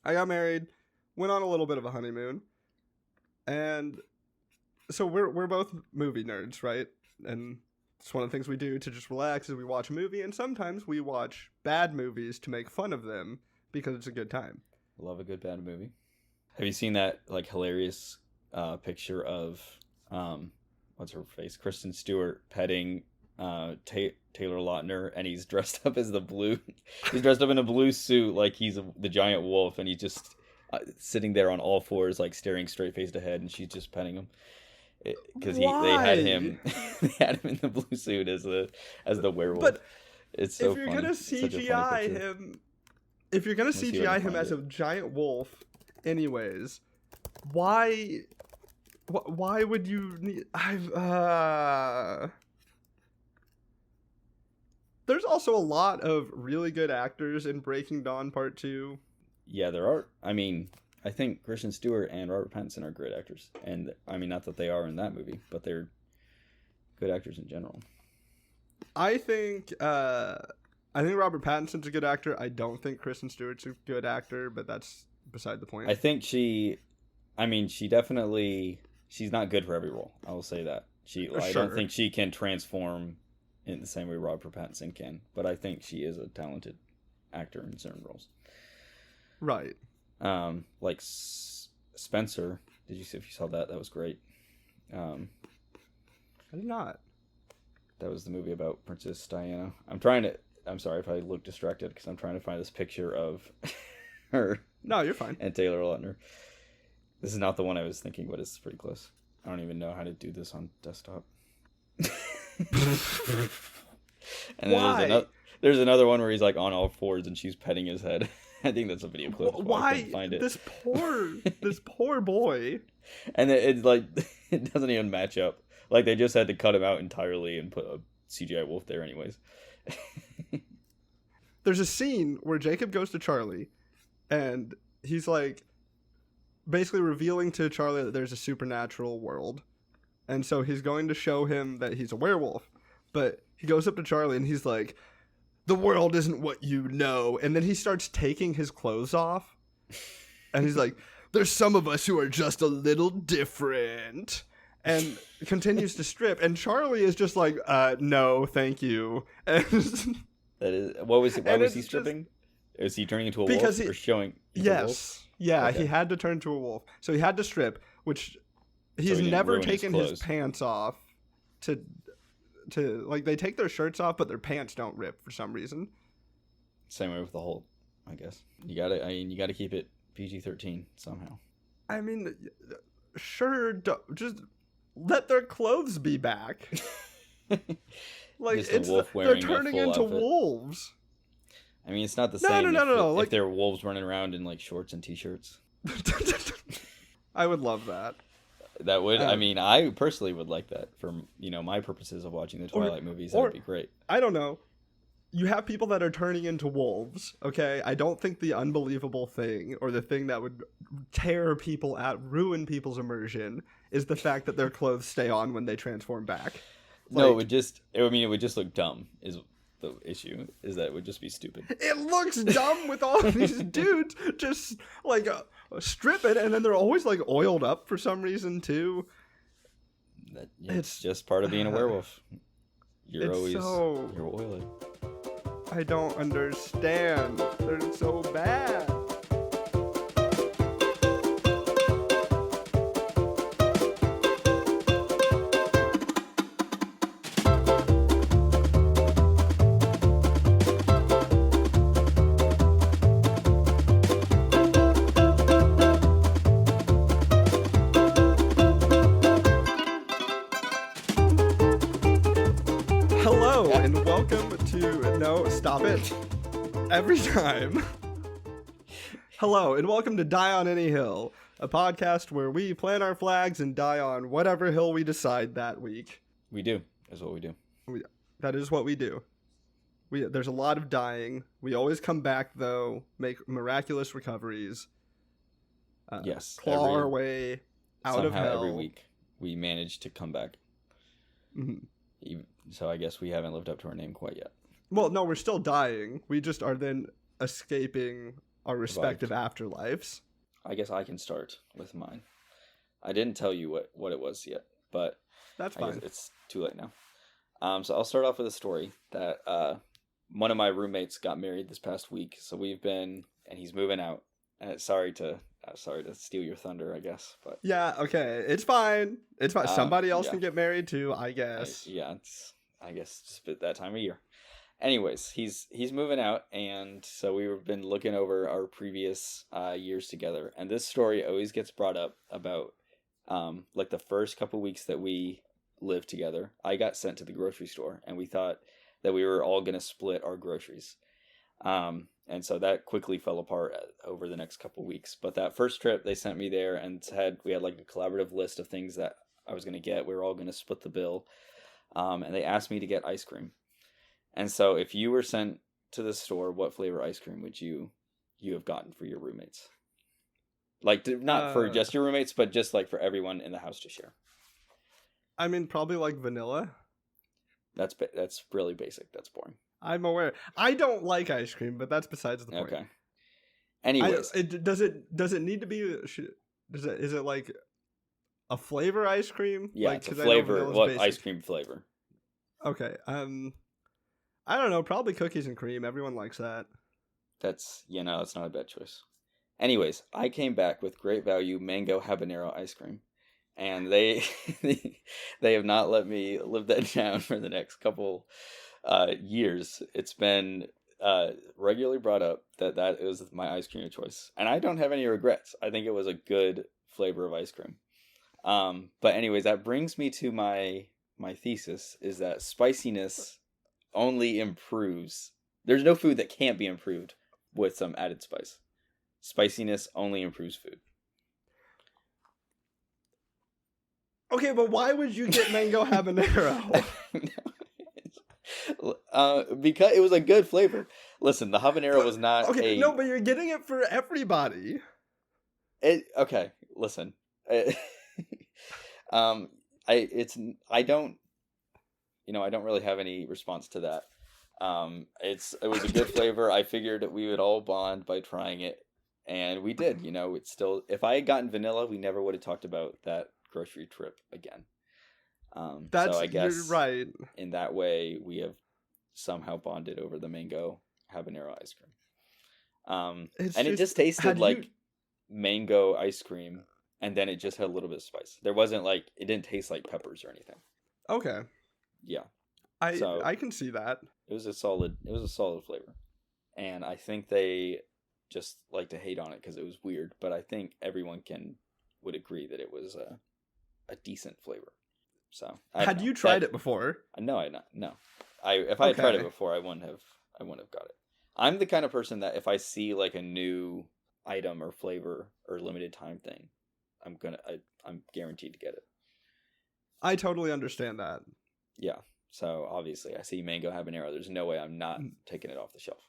I got married, went on a little bit of a honeymoon, and so we're both movie nerds, right? And it's one of the things we do to just relax is we watch a movie, and sometimes we watch bad movies to make fun of them because it's a good time. Love a good bad movie. Have you seen that like hilarious picture of what's her face, Kristen Stewart petting Taylor Lautner, and he's dressed up as the blue. He's dressed up in a blue suit like he's the giant wolf, and he's just sitting there on all fours, like staring straight faced ahead, and she's just petting him because they had him they had him in the blue suit as the werewolf. But it's so if you're funny. gonna CGI him, if you're gonna CGI him as a giant wolf, anyways, why would you need? There's also a lot of really good actors in Breaking Dawn Part 2. Yeah, there are. I mean, I think Kristen Stewart and Robert Pattinson are great actors. And, I mean, not that they are in that movie, but they're good actors in general. I think Robert Pattinson's a good actor. I don't think Kristen Stewart's a good actor, but that's beside the point. I think she's not good for every role. I will say that. I don't think she can transform in the same way Robert Pattinson can, but I think she is a talented actor in certain roles. Right. Like Spencer. If you saw that? That was great. I did not. That was the movie about Princess Diana. I'm sorry if I look distracted because I'm trying to find this picture of her. No, you're fine. And Taylor Lautner. This is not the one I was thinking, but it's pretty close. I don't even know how to do this on desktop. And then there's another one where he's like on all fours and she's petting his head. I think that's a video clip. Why? I couldn't find it. This poor boy. And it's like it doesn't even match up. Like they just had to cut him out entirely and put a CGI wolf there anyways. There's a scene where Jacob goes to Charlie and he's like basically revealing to Charlie that there's a supernatural world. And so he's going to show him that he's a werewolf. But he goes up to Charlie and he's like, the world isn't what you know. And then he starts taking his clothes off. And he's like, there's some of us who are just a little different. And continues to strip. And Charlie is just like, no, thank you. And that is, why was he stripping? Is he turning into a wolf or showing? Yes. Yeah, okay. He had to turn to a wolf. So he had to strip, which he's never taken his pants off to like they take their shirts off, but their pants don't rip for some reason. Same way with the Hulk, I guess. You gotta keep it PG-13 somehow. I mean, sure, just let their clothes be back. Like they're turning into wolves. I mean, it's not the same. No. If they're wolves running around in like shorts and t-shirts. I would love that. That would, I mean, I personally would like that for, my purposes of watching the Twilight movies. That would be great. I don't know. You have people that are turning into wolves, okay? I don't think the unbelievable thing or the thing that would tear people out, ruin people's immersion is the fact that their clothes stay on when they transform back. No, it would just look dumb is the issue, is that it would just be stupid. It looks dumb with all these dudes just like strip it, and then they're always like oiled up for some reason too. It's just part of being a werewolf. You're oily. I don't understand. They're so bad. Stop it. Every time. Hello, and welcome to Die on Any Hill, a podcast where we plant our flags and die on whatever hill we decide that week. We do. That's what we do. That is what we do. There's a lot of dying. We always come back, though, make miraculous recoveries. Yes. Claw our way out of hell. Every week we manage to come back. Mm-hmm. So I guess we haven't lived up to our name quite yet. Well, no, we're still dying. We just are then escaping our respective afterlives. I guess I can start with mine. I didn't tell you what it was yet, but That's I guess fine. it's too late now. So I'll start off with a story that one of my roommates got married this past week. So and he's moving out. Sorry to steal your thunder, I guess, but Yeah, okay. It's fine. It's fine. Somebody else yeah. can get married too, I guess. It's I guess just that time of year. Anyways, he's moving out, and so we've been looking over our previous years together, and this story always gets brought up about like the first couple weeks that we lived together. I got sent to the grocery store, and we thought that we were all gonna split our groceries, and so that quickly fell apart over the next couple weeks. But that first trip, they sent me there and we had like a collaborative list of things that I was gonna get. We were all gonna split the bill, and they asked me to get ice cream. And so if you were sent to the store, what flavor ice cream would you have gotten for your roommates? Like, not for just your roommates, but just like for everyone in the house to share. I mean, probably like vanilla. That's really basic. That's boring. I'm aware. I don't like ice cream, but that's besides the point. Okay. Anyways, does it need to be? Is it like a flavor ice cream? Yeah, like, it's a flavor. What ice cream flavor? Okay. I don't know. Probably cookies and cream. Everyone likes that. That's it's not a bad choice. Anyways, I came back with great value mango habanero ice cream, and they they have not let me live that down for the next couple years. It's been regularly brought up that is my ice cream of choice, and I don't have any regrets. I think it was a good flavor of ice cream. But anyways, that brings me to my thesis is that spiciness only improves. There's no food that can't be improved with some added spice. Spiciness only improves food. Okay, but why would you get mango habanero? Because it was a good flavor. Listen, the habanero was not no, but you're getting it for everybody. Okay, listen. I don't really have any response to that. It was a good flavor. I figured we would all bond by trying it, and we did. It's still. If I had gotten vanilla, we never would have talked about that grocery trip again. So I guess you're right. In that way, we have somehow bonded over the mango habanero ice cream. It just tasted like mango ice cream, and then it just had a little bit of spice. There wasn't it didn't taste like peppers or anything. Okay. Yeah. I can see that. It was a solid flavor. And I think they just like to hate on it because it was weird, but I think everyone would agree that it was a decent flavor. So had you tried it before? No, no. If I had tried it before, I wouldn't have got it. I'm the kind of person that if I see like a new item or flavor or limited time thing, I'm guaranteed to get it. I totally understand that. Yeah. So obviously I see mango habanero. There's no way I'm not taking it off the shelf.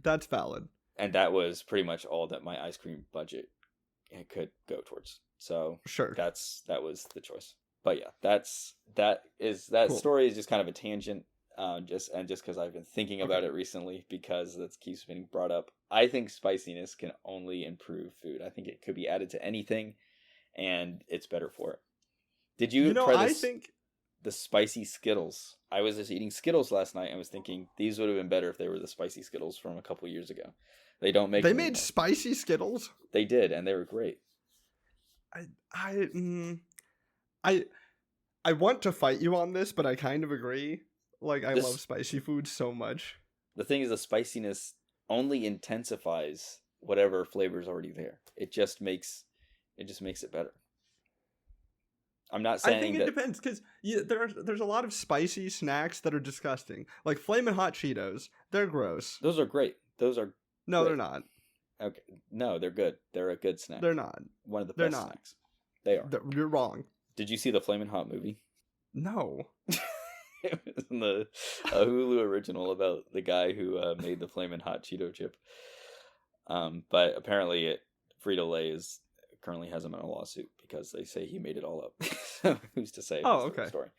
That's valid. And that was pretty much all that my ice cream budget could go towards. So sure, that was the choice. But yeah, cool. Story is just kind of a tangent. Just because I've been thinking about it recently because that keeps being brought up. I think spiciness can only improve food. I think it could be added to anything, and it's better for it. Did you try this? The spicy Skittles. I was just eating Skittles last night and was thinking these would have been better if they were the spicy Skittles from a couple years ago. They don't make. They made spicy Skittles. They did, and they were great. I want to fight you on this, but I kind of agree. Like, I love spicy food so much. The thing is, the spiciness only intensifies whatever flavor is already there. It just makes it better. I'm not saying. I think it depends because there's a lot of spicy snacks that are disgusting, like Flamin' Hot Cheetos. They're gross. Those are great. No, great. They're not. Okay, no, they're good. They're a good snack. They're not. One of the best snacks. They are. You're wrong. Did you see the Flamin' Hot movie? No. It was in a Hulu original about the guy who made the Flamin' Hot Cheeto chip. But apparently, Frito-Lay currently has him in a lawsuit because they say he made it all up. So who's to say? Oh, okay. Story.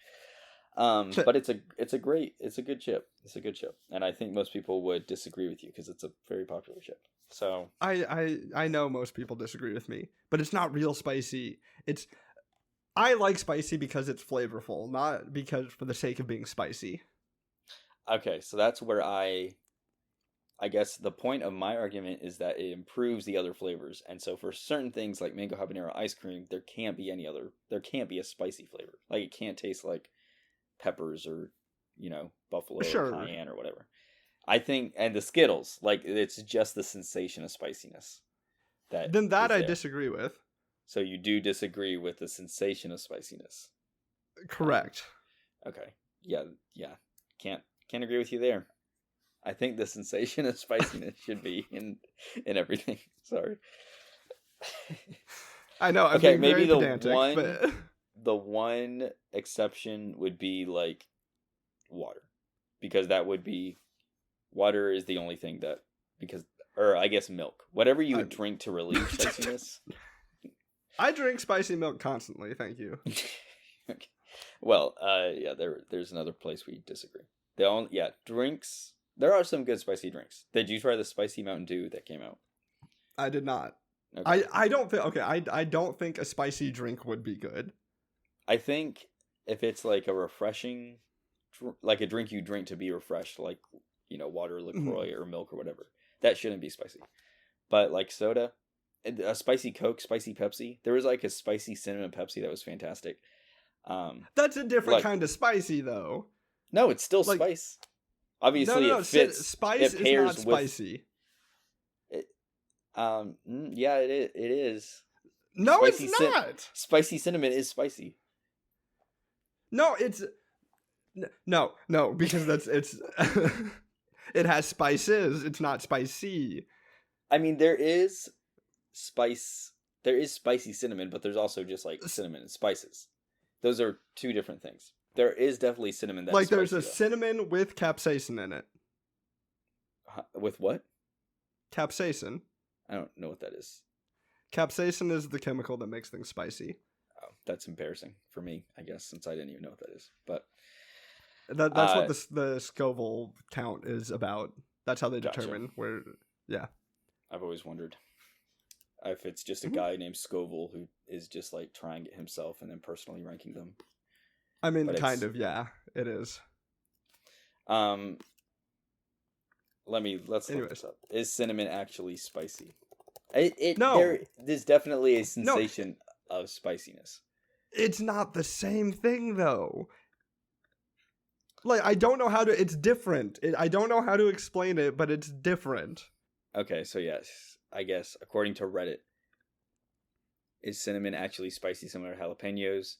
But it's a good chip. It's a good chip, and I think most people would disagree with you because it's a very popular chip. So I know most people disagree with me, but it's not real spicy. I like spicy because it's flavorful, not because for the sake of being spicy. okay, so that's where I guess the point of my argument is that it improves the other flavors, and so for certain things like mango habanero ice cream, there can't be a spicy flavor. Like it can't taste like peppers or buffalo or cayenne or whatever. I think, and the Skittles, like it's just the sensation of spiciness that I disagree with. So you do disagree with the sensation of spiciness. Correct. Okay. Yeah. Can't agree with you there. I think the sensation of spiciness should be in everything. Sorry. I know. I'm okay, being maybe very pedantic, but... the one exception would be like water, because that would be water is the only thing that or I guess milk, whatever you would drink to relieve spiciness. I drink spicy milk constantly. Thank you. Okay. Well, yeah, there's another place we disagree. Drinks. There are some good spicy drinks. Did you try the spicy Mountain Dew that came out? I did not. Okay. I don't think. Okay, I don't think a spicy drink would be good. I think if it's like a refreshing, like a drink you drink to be refreshed, like water, LaCroix, or milk or whatever, that shouldn't be spicy. But like soda, a spicy Coke, spicy Pepsi. There was like a spicy cinnamon Pepsi that was fantastic. That's a different kind of spicy, though. No, it's still spice. Obviously, no, it fits. Spice is not spicy. Yeah, it is. No, spicy it's not. Spicy cinnamon is spicy. No, it's no, because it's it has spices. It's not spicy. I mean, there is spicy cinnamon, but there's also just like cinnamon and spices. Those are two different things. There is definitely cinnamon that's like there's a cinnamon with capsaicin in it. With what? Capsaicin. I don't know what that is. Capsaicin is the chemical that makes things spicy. Oh, that's embarrassing for me, I guess, since I didn't even know what that is. But that's what the Scoville count is about. That's how they determine where. Yeah, I've always wondered if it's just a guy named Scoville who is just like trying it himself and then personally ranking them. I mean, kind of, yeah, it is. Let's look this up. Is cinnamon actually spicy? No. There's definitely a sensation of spiciness. It's not the same thing, though. Like, I don't know how to... It's different. I don't know how to explain it, but it's different. Okay, so yes. I guess, according to Reddit, is cinnamon actually spicy similar to jalapenos?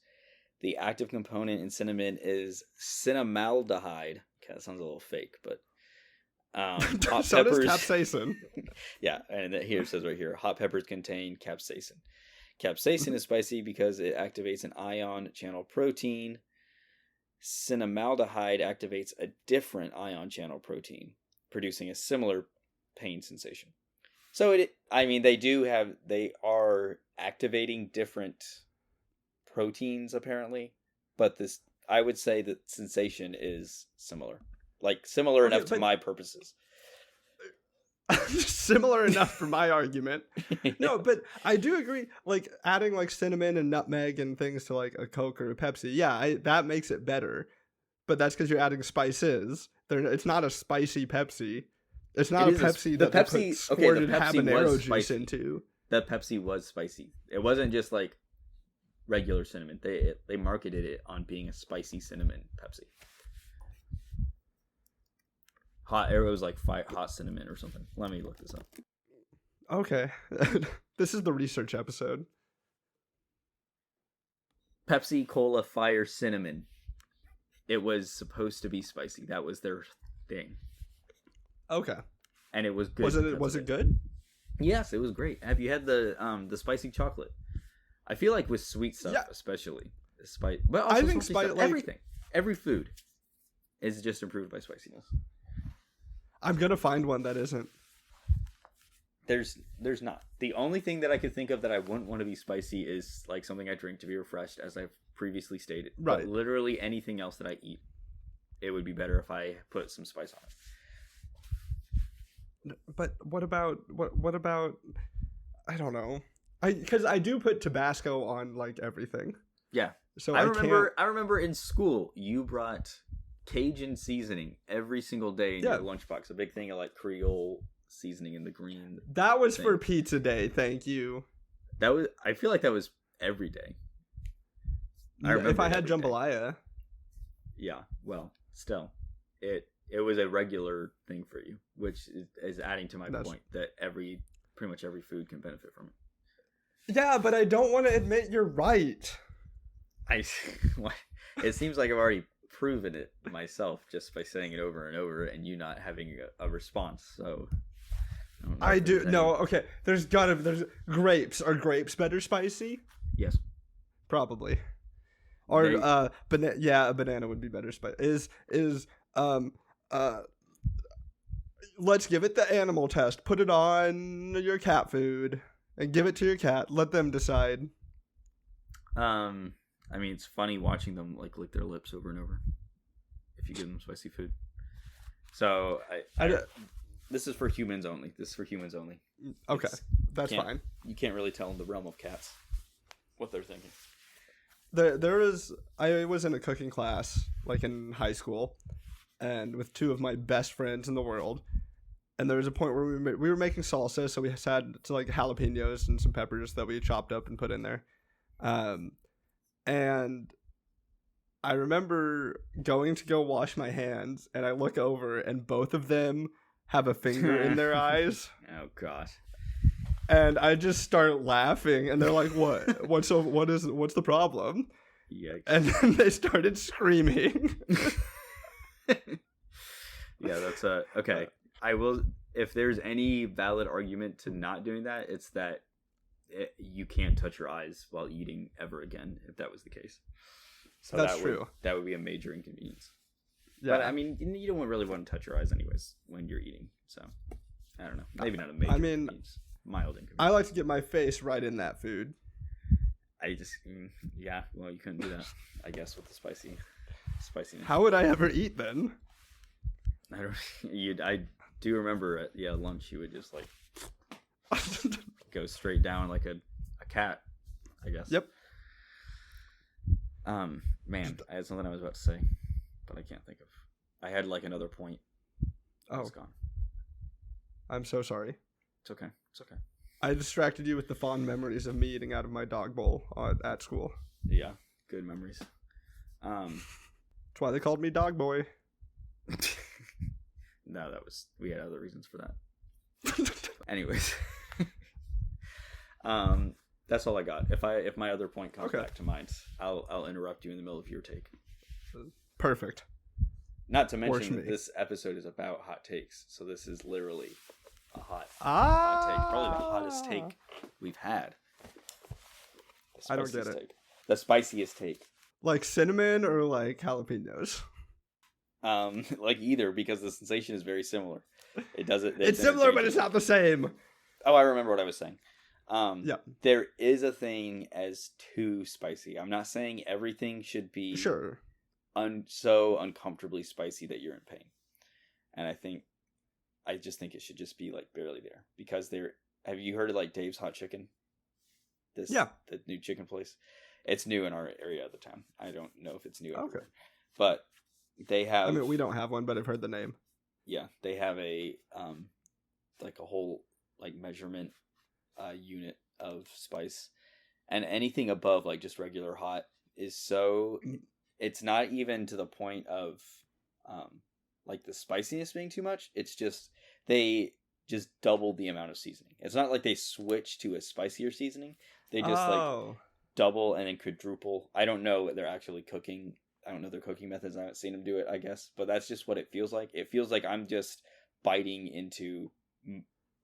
The active component in cinnamon is cinnamaldehyde. Okay, that sounds a little fake, but... hot so peppers... does capsaicin. Yeah, and here it says right here, hot peppers contain capsaicin. Capsaicin is spicy because it activates an ion channel protein. Cinnamaldehyde activates a different ion channel protein, producing a similar pain sensation. So they are activating different proteins apparently, but I would say that sensation is similar. Like similar enough to my purposes. Similar enough for my argument. No, but I do agree. Like adding like cinnamon and nutmeg and things to like a Coke or a Pepsi, yeah, that makes it better. But that's because you're adding spices. It's not a spicy Pepsi. It's not a Pepsi that they put squirted habanero juice into. The Pepsi was spicy. It wasn't just like regular cinnamon. They marketed it on being a spicy cinnamon Pepsi. It was like hot cinnamon or something. Let me look this up. Okay. This is the research episode. Pepsi Cola Fire Cinnamon. It was supposed to be spicy. That was their thing. Okay. And it was good. Was it good? Yes, it was great. Have you had the spicy chocolate? I feel like with sweet stuff, especially but also I think everything, every food is just improved by spiciness. I'm gonna find one that isn't. There's not. The only thing that I could think of that I wouldn't want to be spicy is like something I drink to be refreshed, as I've previously stated. Right. But literally anything else that I eat, it would be better if I put some spice on it. But what about I don't know. Because I do put Tabasco on like everything. Yeah. So I remember in school you brought Cajun seasoning every single day in your lunchbox. A big thing of like Creole seasoning in the green. That was for pizza day. Thank you. I feel like that was every day. If I had jambalaya. Yeah. Well, still, it was a regular thing for you, which is adding to my point that pretty much every food can benefit from it. Yeah, but I don't want to admit you're right. It seems like I've already proven it myself just by saying it over and over, and you not having a response. So I do. No, okay. There's grapes. Are grapes better spicy? Yes, probably. Or a banana would be better spicy. Let's give it the animal test. Put it on your cat food and give it to your cat. Let them decide. I mean, it's funny watching them like lick their lips over and over if you give them spicy food. So this is for humans only. Okay, that's fine. You can't really tell in the realm of cats what they're thinking. I was in a cooking class like in high school, and with two of my best friends in the world. And there was a point where we were making salsa, so we had like jalapenos and some peppers that we chopped up and put in there. And I remember going to go wash my hands, and I look over, and both of them have a finger in their eyes. Oh gosh! And I just start laughing, and they're like, "What? What's the problem?" Yikes. And then they started screaming. Yeah, that's okay. I will. If there's any valid argument to not doing that, it's that you can't touch your eyes while eating ever again. If that was the case, so that's true. That would be a major inconvenience. Yeah. But I mean, you don't really want to touch your eyes anyways when you're eating. So I don't know. Maybe not a major. Inconvenience. Mild inconvenience. I like to get my face right in that food. Yeah. Well, you couldn't do that, I guess, with the spiciness. How would I ever eat then? I do remember at lunch you would just like go straight down like a cat, I guess. Yep. Man, I had something I was about to say, but I can't think of. I had like another point. Oh, it's gone. I'm so sorry. It's okay. I distracted you with the fond memories of me eating out of my dog bowl at school. Yeah, good memories. That's why they called me Dog Boy. No, we had other reasons for that. Anyways, that's all I got. If my other point comes back to mind, I'll interrupt you in the middle of your take. Perfect. Not to mention that this episode is about hot takes, so this is literally a hot take, probably the hottest take we've had. I don't get it. The spiciest take. Like cinnamon or like jalapenos? Like either, because the sensation is very similar. It's similar, but it's not the same. Oh, I remember what I was saying. Yeah. There is a thing as too spicy. I'm not saying everything should be sure so uncomfortably spicy that you're in pain. And I just think it should just be like barely there, because have you heard of like Dave's Hot Chicken? The new chicken place. It's new in our area at the time. I don't know if it's new everywhere. Okay. But they have, I mean, we don't have one, but I've heard the name. Yeah, they have a like a whole like measurement unit of spice, and anything above like just regular hot is so, it's not even to the point of like the spiciness being too much. It's just they just doubled the amount of seasoning. It's not like they switch to a spicier seasoning. They just like double and then quadruple. I don't know what they're actually cooking. I don't know their cooking methods. I haven't seen them do it, I guess. But that's just what it feels like. It feels like I'm just biting into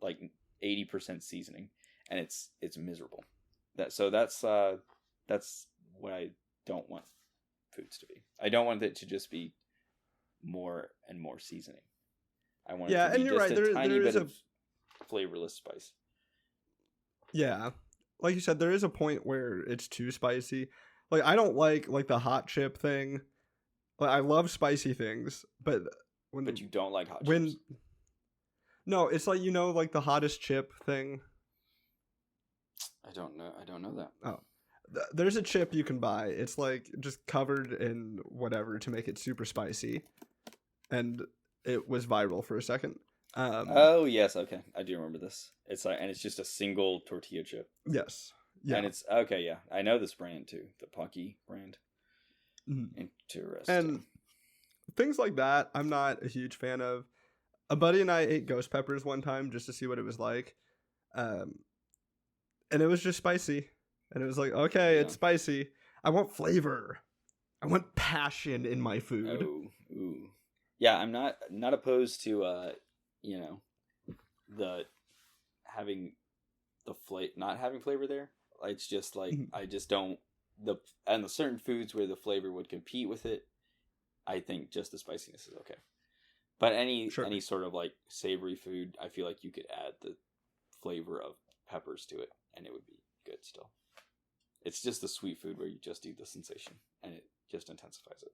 like 80% seasoning, and it's miserable. That's what I don't want foods to be. I don't want it to just be more and more seasoning. I want it to be just a tiny bit of flavorless spice. Yeah. Like you said, there is a point where it's too spicy. Like I don't like the hot chip thing. Like I love spicy things, but But you don't like hot when chips. no, it's like like the hottest chip thing. I don't know. I don't know that. Oh. There's a chip you can buy. It's like just covered in whatever to make it super spicy. And it was viral for a second. Oh yes, okay, I do remember this. It's like, and it's just a single tortilla chip, Yes. Yeah. and it's okay. Yeah, I know this brand too, the Pocky brand. Mhm. Interesting. And things like that, I'm not a huge fan of. A buddy and I ate ghost peppers one time just to see what it was like. And it was just spicy. And it was like, okay, Yeah. it's spicy. I want flavor. I want passion in my food. Oh, ooh. Yeah, I'm not opposed to the having not having flavor there. It's just like I just don't the certain foods where the flavor would compete with it. I think just the spiciness is okay. But any sort of like savory food, I feel like you could add the flavor of peppers to it and it would be good still. It's just the sweet food where you just eat the sensation and it just intensifies it.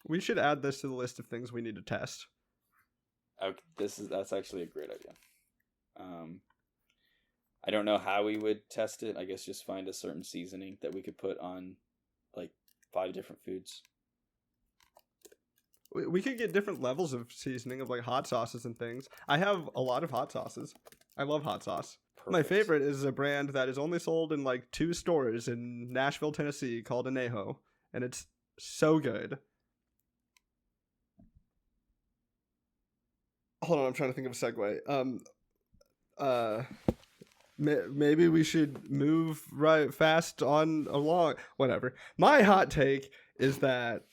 We should add this to the list of things we need to test. Okay, that's actually a great idea. I don't know how we would test it. I guess just find a certain seasoning that we could put on like 5 different foods. We could get different levels of seasoning of like hot sauces and things. I have a lot of hot sauces. I love hot sauce. Perfect. My favorite is a brand that is only sold in like 2 stores in Nashville, Tennessee called Anejo. And it's so good. Hold on, I'm trying to think of a segue. Maybe we should move right fast on along. Whatever. My hot take is that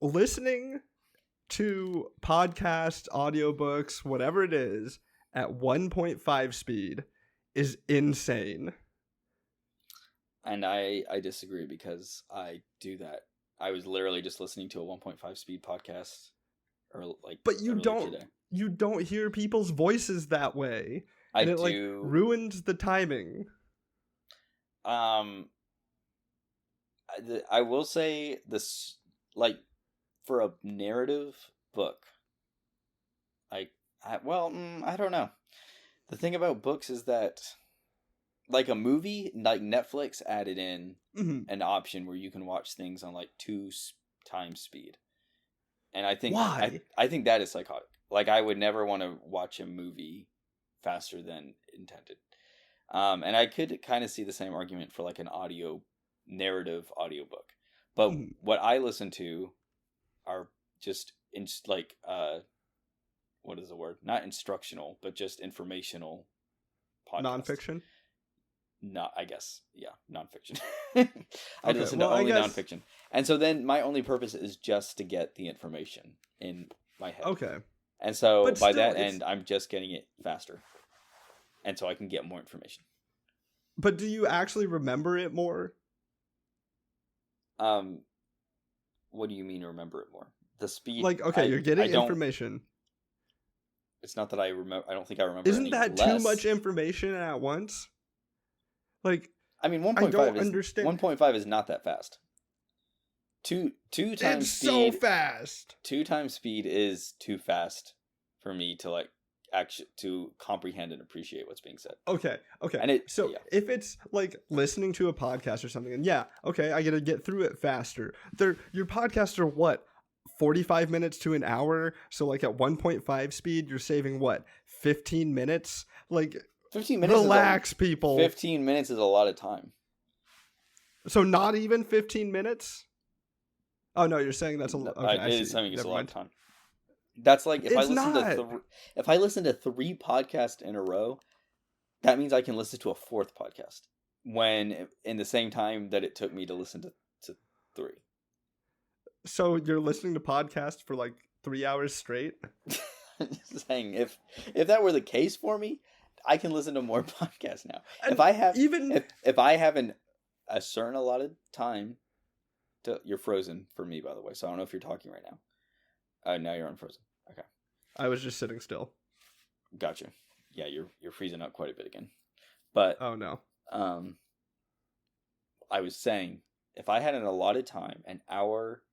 listening to podcasts, audiobooks, whatever it is, at 1.5 speed is insane. And I disagree because I do that. I was literally just listening to a 1.5 speed podcast but you don't hear people's voices that way. And it like ruins the timing. I will say this, like, for a narrative book, I don't know. The thing about books is that, like a movie, like Netflix added in an option where you can watch things on like 2 times speed. And I think why? I think that is psychotic. Like I would never want to watch a movie faster than intended. And I could kind of see the same argument for like an narrative audiobook. But what I listen to are just what is the word? Not instructional, but just informational podcasts. Nonfiction? No, I guess. Yeah, nonfiction. I listen to only nonfiction. And so then my only purpose is just to get the information in my head. Okay. And so by that end, I'm just getting it faster. And so I can get more information. But do you actually remember it more? What do you mean remember it more? The speed. Like, okay, you're getting information. It's not that I remember. I don't think I remember. Isn't that too much information at once? Like, I mean, 1.5 is not that fast. Two times it's speed. So fast. 2 times speed is too fast for me to like to comprehend and appreciate what's being said. Okay. And if it's like listening to a podcast or something, and I gotta get through it faster. Your podcasts are what, 45 minutes to an hour? So like at 1.5 speed, you're saving what, 15 minutes? Like 15 minutes. Relax, people. 15 minutes is a lot of time. So not even 15 minutes? Oh no, you're saying that's a lot. Okay, it is saying it's a lot of time. That's like if I listen to 3 podcasts in a row, that means I can listen to a 4th podcast when in the same time that it took me to listen to 3. So you're listening to podcasts for like 3 hours straight? Just saying, if that were the case for me, I can listen to more podcasts now. And if I have a certain allotted time, you're frozen for me, by the way. So I don't know if you're talking right now. Now you're unfrozen. Okay. I was just sitting still. Gotcha. Yeah, you're freezing up quite a bit again. But Oh no. I was saying, if I had an allotted time, an hour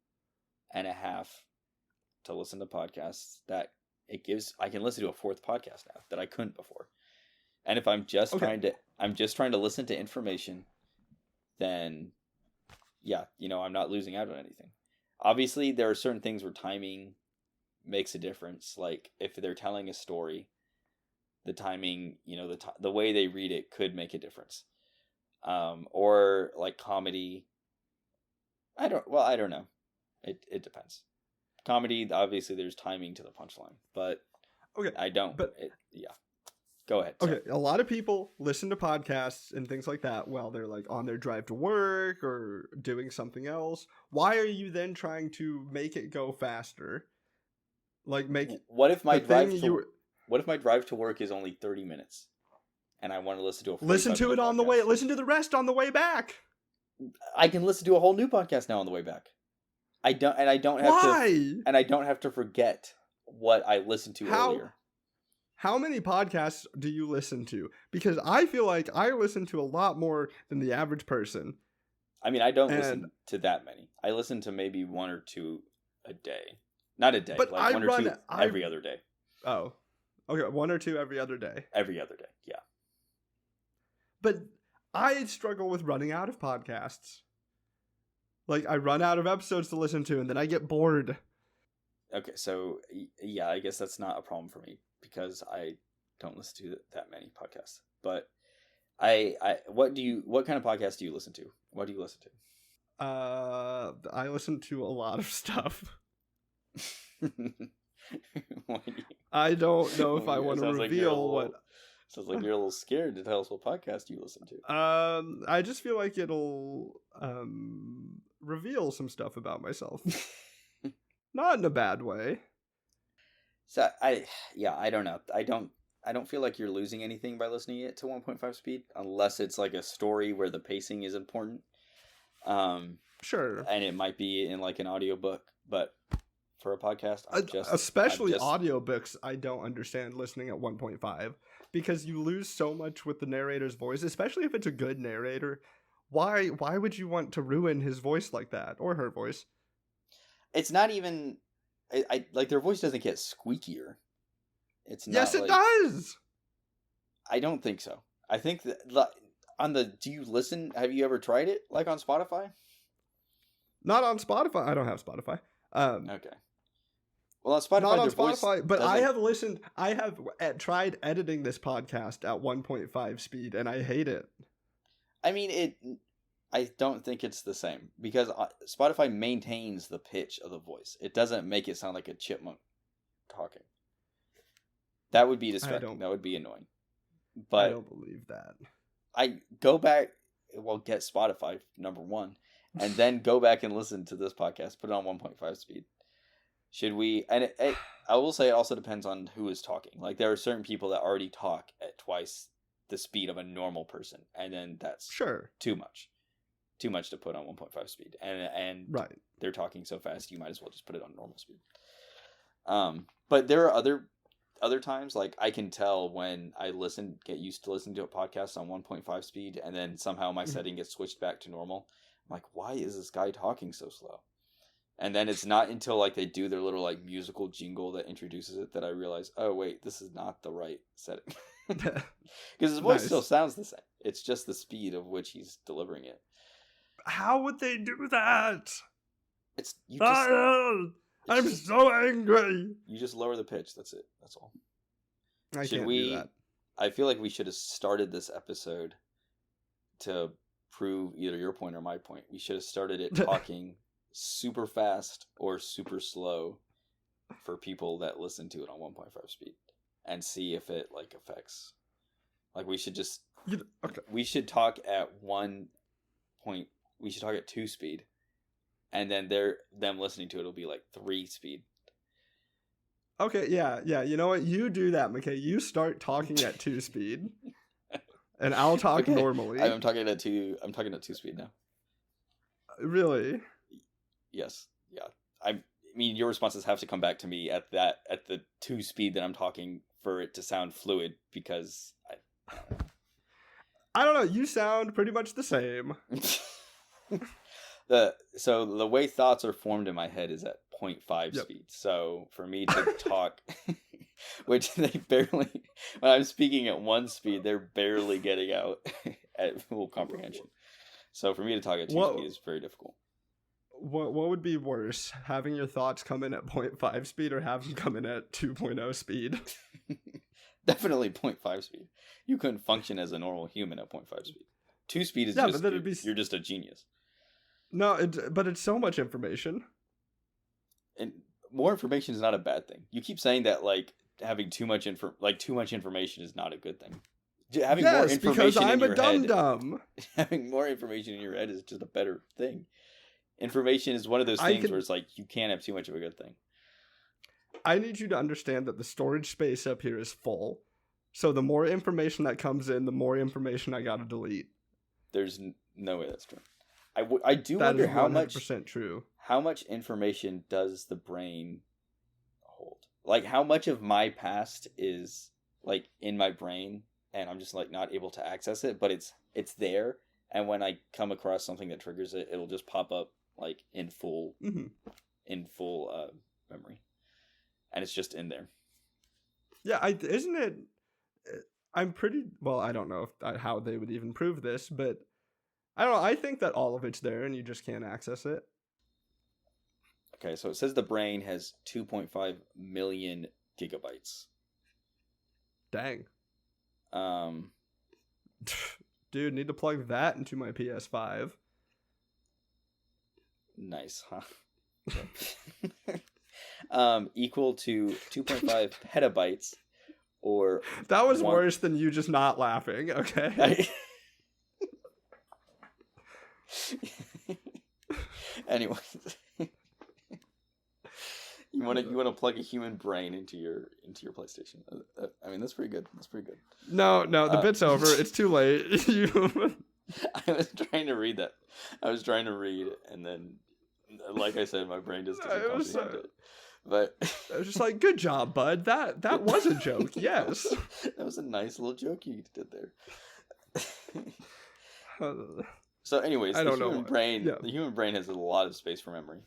and a half to listen to podcasts, that it gives, I can listen to a fourth podcast now that I couldn't before. And if I'm just trying to listen to information, then yeah, I'm not losing out on anything. Obviously, there are certain things where timing makes a difference. Like if they're telling a story, the timing, the way they read it could make a difference. Or like comedy. I don't know. It depends. Comedy, obviously, there's timing to the punchline, but Okay, I don't. But yeah, go ahead. Okay, a lot of people listen to podcasts and things like that while they're like on their drive to work or doing something else. Why are you then trying to make it go faster? Like what if my drive to work is only 30 minutes and I want to listen to a 45 listen to it on the way, listen to the rest on the way back. I can listen to a whole new podcast now on the way back. I don't have to forget what I listened to earlier. How many podcasts do you listen to? Because I feel like I listen to a lot more than the average person. I mean, I don't listen to that many. I listen to maybe one or two a day. Not a day, but like one or two every other day. Oh, okay, one or two every other day. Every other day, yeah. But I struggle with running out of podcasts. Like, I run out of episodes to listen to, and then I get bored. Okay, so, yeah, I guess that's not a problem for me, because I don't listen to that many podcasts. But what kind of podcasts do you listen to? What do you listen to? I listen to a lot of stuff. I don't know if I want to reveal what. Sounds like you're a little scared to tell us what podcast you listen to. I just feel like it'll reveal some stuff about myself. Not in a bad way. So I don't know. I don't feel like you're losing anything by listening it to 1.5 speed, unless it's like a story where the pacing is important. Sure. And it might be in like an audiobook, but for a podcast, especially audiobooks, I don't understand listening at 1.5 because you lose so much with the narrator's voice, especially if it's a good narrator. Why would you want to ruin his voice like that, or her voice? It's not even I like their voice doesn't get squeakier. It's not. Yes, it does. I don't think so. I think that do you listen? Have you ever tried it like on Spotify? Not on Spotify. I don't have Spotify. Okay. Well, on Spotify, not on Spotify, but I have listened. I have tried editing this podcast at 1.5 speed, and I hate it. I mean, I don't think it's the same because Spotify maintains the pitch of the voice. It doesn't make it sound like a chipmunk talking. That would be distracting. That would be annoying. But I don't believe that. I go back. Well, get Spotify number one, and then go back and listen to this podcast. Put it on 1.5 speed. Should we? And I will say it also depends on who is talking. Like there are certain people that already talk at twice the speed of a normal person, and then that's too much to put on 1.5 speed. And right, they're talking so fast, you might as well just put it on normal speed. But there are other times, like I can tell when I get used to listening to a podcast on 1.5 speed, and then somehow my setting gets switched back to normal. I'm like, why is this guy talking so slow? And then it's not until like they do their little like musical jingle that introduces it that I realize, oh wait, this is not the right setting. Because his voice still sounds the same. It's just the speed of which he's delivering it. How would they do that? I'm so angry. You just lower the pitch. That's it. That's all. I can't do that. I feel like we should have started this episode to prove either your point or my point. We should have started it talking super fast or super slow for people that listen to it on 1.5 speed and see if it like affects. Like we should just we should talk at 1 point. We should talk at 2 speed, and then them listening to it will be like 3 speed. Okay, yeah. You know what? You do that, McKay. You start talking at 2 speed, and I'll talk normally. I'm talking at 2 speed now. Really? Yes. Yeah. I mean, your responses have to come back to me at the 2 speed that I'm talking for it to sound fluid because I don't know. You sound pretty much the same. So the way thoughts are formed in my head is at 0.5 Yep. speed. So for me to talk, which they barely, when I'm speaking at 1 speed, they're barely getting out at full comprehension. So for me to talk at 2 speed is very difficult. What would be worse, having your thoughts come in at 0.5 speed or have them come in at 2.0 speed? Definitely 0.5 speed. You couldn't function as a normal human at 0.5 speed. 2 speed is just, you're just a genius. No, but it's so much information. And more information is not a bad thing. You keep saying that like having too much information is not a good thing. Having more information because I'm in your a dum-dum. Having more information in your head is just a better thing. Information is one of those things where it's like you can't have too much of a good thing. I need you to understand that the storage space up here is full. So the more information that comes in, the more information I gotta delete. There's no way that's true. I do wonder how much 100% true. How much information does the brain hold? Like how much of my past is like in my brain and I'm just like not able to access it, but it's there, and when I come across something that triggers it, it'll just pop up like in full memory. And it's just in there. Yeah, isn't it? I'm pretty well. I don't know how they would even prove this, but I don't know. I think that all of it's there, and you just can't access it. Okay, so it says the brain has 2.5 million gigabytes. Dang. Dude, need to plug that into my PS5. Nice, huh? Equal to 2.5 petabytes, or that was worse than you just not laughing. Okay. Anyway, you want to plug a human brain into your PlayStation? I mean, that's pretty good. That's pretty good. No, the bit's over. It's too late. I was trying to read that. I was trying to read, and then, like I said, my brain just doesn't comprehend it. But I was just like, "Good job, bud. That was a joke. Yes, that was a nice little joke you did there." So, anyways, the human brain has a lot of space for memory.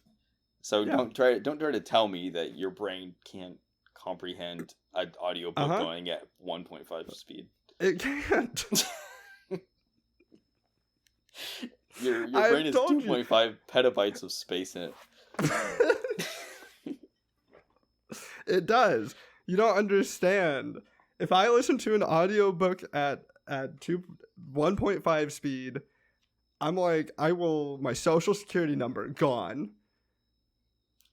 So don't try to tell me that your brain can't comprehend an audiobook going at 1.5 speed. It can't. Your brain has 2.5 petabytes of space in it. It does. You don't understand. If I listen to an audiobook at 1.5 speed, I'm like, my social security number gone.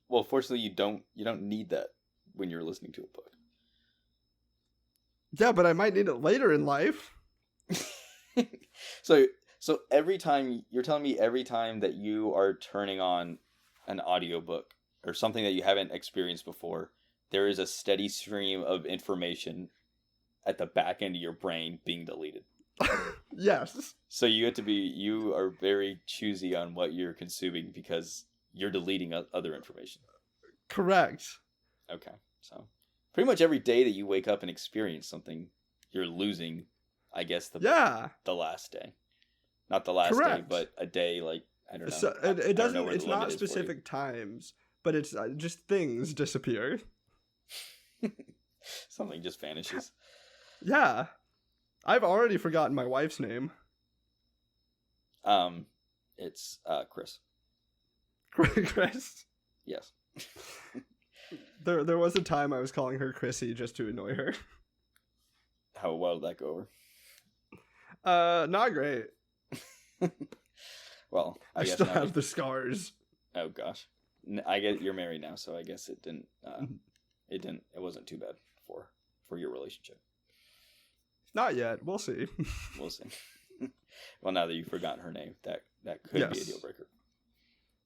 Well, fortunately, you don't need that when you're listening to a book. Yeah, but I might need it later in life. So every time you're telling me every time that you are turning on an audiobook or something that you haven't experienced before, there is a steady stream of information at the back end of your brain being deleted. Yes. So you are very choosy on what you're consuming because you're deleting other information. Correct. Okay. So pretty much every day that you wake up and experience something, you're losing, I guess, the last day. Not the last day, but a day, like, I don't know. So it doesn't, it's not specific times, but it's just things disappear. Something just vanishes. Yeah. I've already forgotten my wife's name. It's Chris. Chris? Yes. There was a time I was calling her Chrissy just to annoy her. How well did that go over? Not great. Well, I still have the scars. Oh gosh. I get you're married now, so I guess it didn't. It wasn't too bad for your relationship. Not yet. We'll see. We'll see. Well, now that you've forgotten her name, that could be a deal breaker.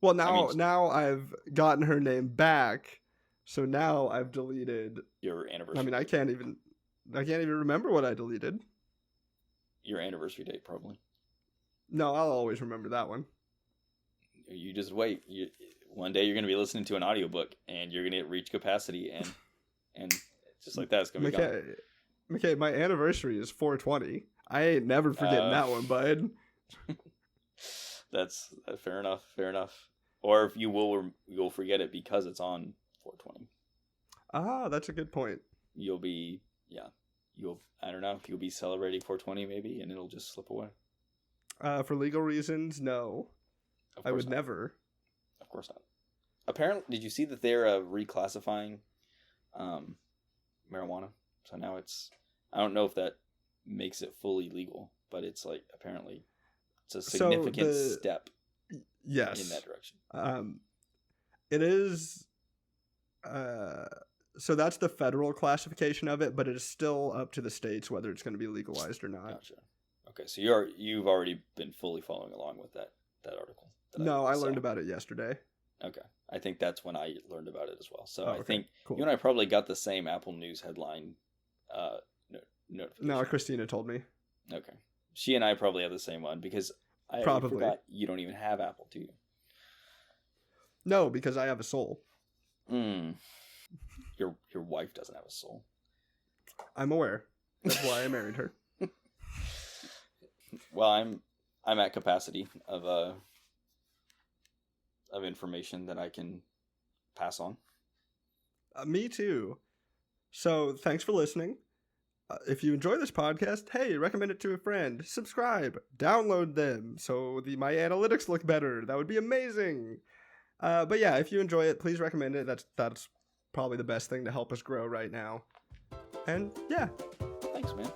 Well, now I've gotten her name back, so now I've deleted your anniversary. I mean, I can't even remember what I deleted. Your anniversary date, probably. No, I'll always remember that one. You just wait. One day you're going to be listening to an audiobook, and you're going to reach capacity, and just like that, it's going to be gone. Okay, my anniversary is 4/20. I ain't never forgetting that one, bud. That's fair enough. Fair enough. Or if you'll forget it because it's on 420. Ah, that's a good point. You'll be I don't know, you'll be celebrating 420 maybe, and it'll just slip away. For legal reasons, no. I would never. Of course not. Apparently, did you see that they're reclassifying marijuana? So now I don't know if that makes it fully legal, but it's like apparently it's a significant step. Yes. In that direction. It is. So that's the federal classification of it, but it is still up to the states whether it's going to be legalized or not. Gotcha. Okay, so you've already been fully following along with that article. No, I learned about it yesterday. Okay, I think that's when I learned about it as well. So okay. I think Cool. You and I probably got the same Apple News headline notification. No, Christina told me. Okay, she and I probably have the same one because I forgot you don't even have Apple, do you? No, because I have a soul. Your wife doesn't have a soul. I'm aware. That's why I married her. Well, I'm at capacity of information that I can pass on. Me too. So thanks for listening. If you enjoy this podcast, hey, recommend it to a friend. Subscribe. Download them so my analytics look better. That would be amazing. But yeah, if you enjoy it, please recommend it. That's probably the best thing to help us grow right now. And yeah. Thanks, man.